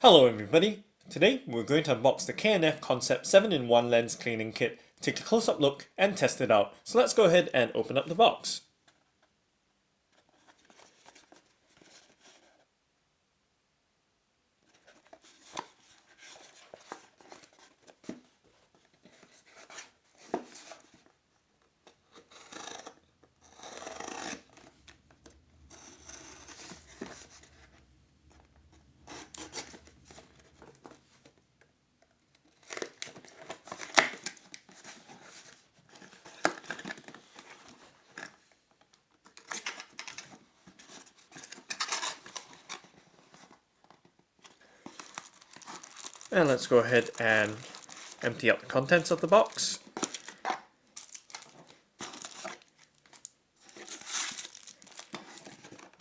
Hello everybody! Today we're going to unbox the K&F Concept 7-in-1 lens cleaning kit, take a close-up look and test it out. So let's go ahead and open up the box. And let's go ahead and empty out the contents of the box.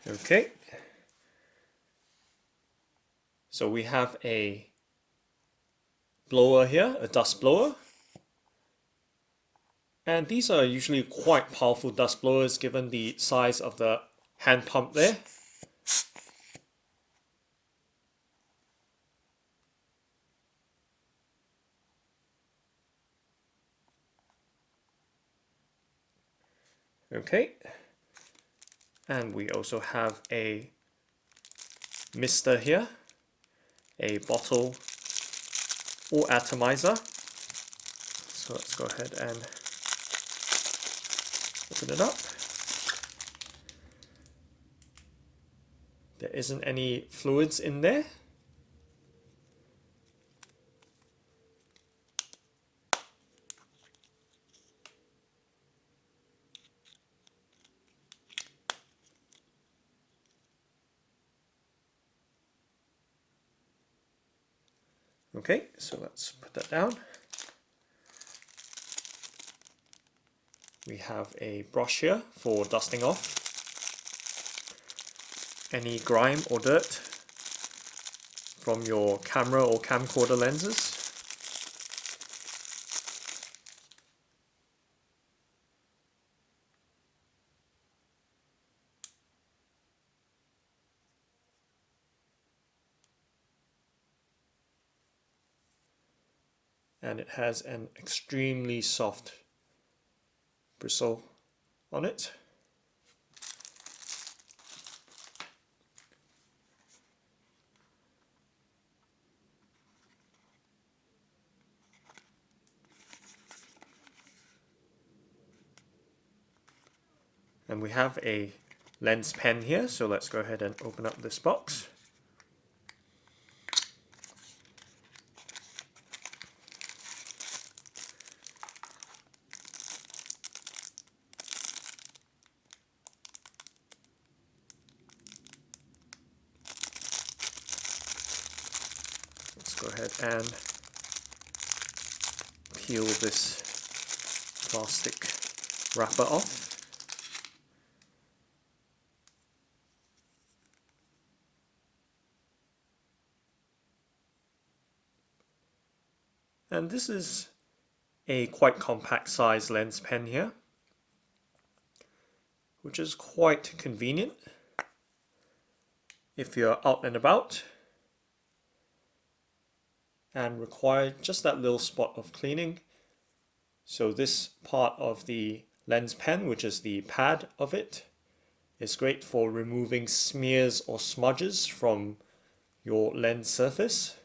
Okay. So we have a blower here, a dust blower. And these are usually quite powerful dust blowers given the size of the hand pump there. Okay, and we also have a mister here, a bottle or atomizer. So let's go ahead and open it up. There isn't any fluids in there. Okay, so let's put that down. We have a brush here for dusting off any grime or dirt from your camera or camcorder lenses. And it has an extremely soft bristle on it. And we have a lens pen here, so let's go ahead and open up this box. Let's go ahead and peel this plastic wrapper off. And this is a quite compact size lens pen here, which is quite convenient if you're out and about and require just that little spot of cleaning. So this part of the lens pen, which is the pad of it, is great for removing smears or smudges from your lens surface.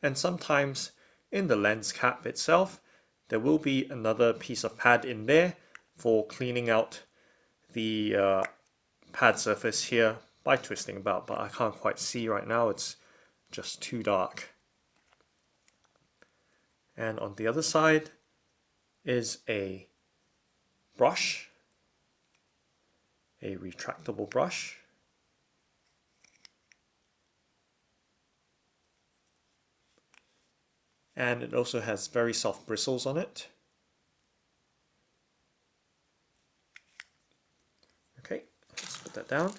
And sometimes in the lens cap itself, there will be another piece of pad in there for cleaning out the pad surface here by twisting about, but I can't quite see right now, it's just too dark. And on the other side is a brush, a retractable brush. And it also has very soft bristles on it. Okay, let's put that down.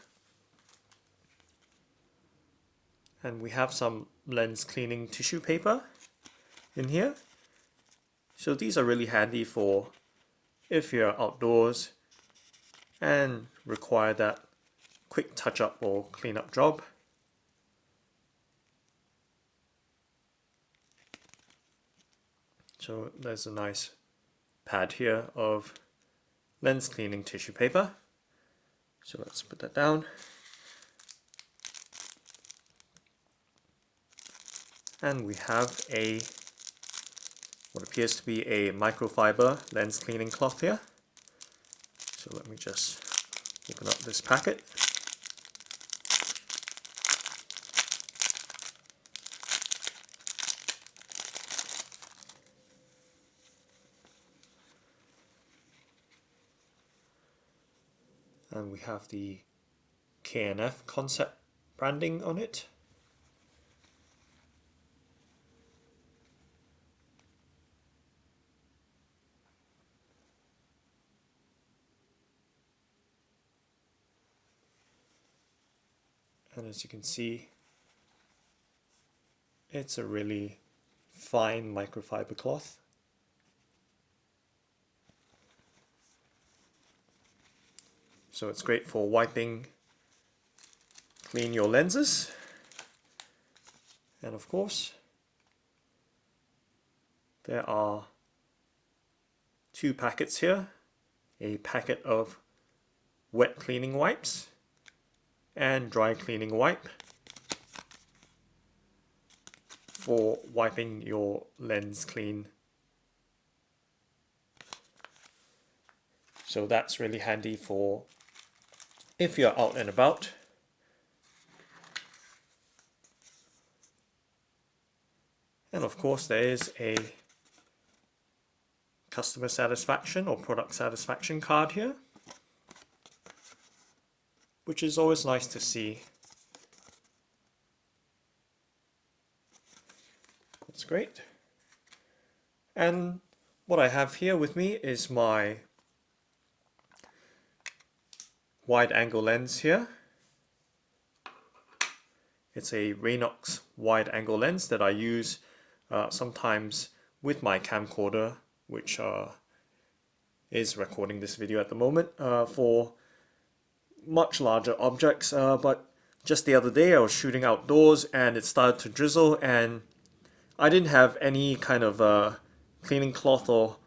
And we have some lens cleaning tissue paper in here. So these are really handy for if you're outdoors and require that quick touch-up or clean-up job. So there's a nice pad here of lens cleaning tissue paper. So let's put that down. And we have what appears to be a microfiber lens cleaning cloth here. So let me just open up this packet. And we have the K&F Concept branding on it. And as you can see, it's a really fine microfiber cloth. So it's great for wiping clean your lenses. And of course, there are 2 packets here. A packet of wet cleaning wipes and dry cleaning wipe for wiping your lens clean. So that's really handy for if you're out and about. And of course there is a customer satisfaction or product satisfaction card here, which is always nice to see. That's great. And what I have here with me is my wide angle lens here. It's a Raynox wide angle lens that I use sometimes with my camcorder, which is recording this video at the moment, for much larger objects. But just the other day I was shooting outdoors and it started to drizzle, and I didn't have any kind of cleaning cloth or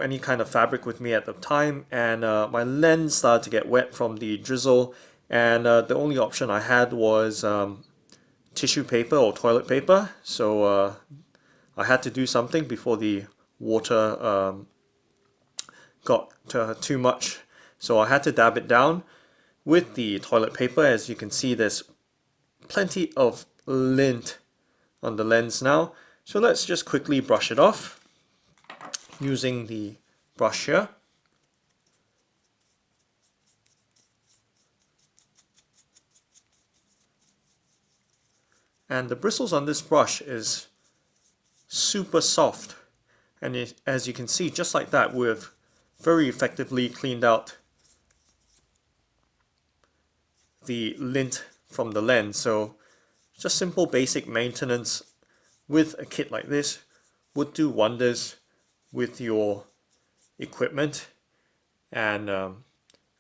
any kind of fabric with me at the time, and my lens started to get wet from the drizzle, and the only option I had was tissue paper or toilet paper. So I had to do something before the water got too much. So I had to dab it down with the toilet paper. As you can see, there's plenty of lint on the lens now. So let's just quickly brush it off using the brush here. And the bristles on this brush is super soft, and as you can see, just like that, we've very effectively cleaned out the lint from the lens. So just simple basic maintenance with a kit like this would do wonders with your equipment and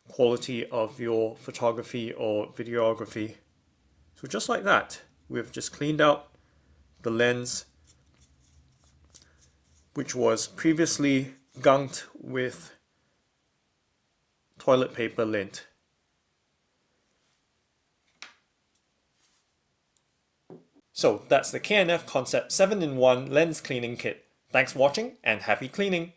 quality of your photography or videography. So just like that, we've just cleaned out the lens, which was previously gunked with toilet paper lint. So that's the K&F Concept 7-in-1 lens cleaning kit. Thanks for watching and happy cleaning!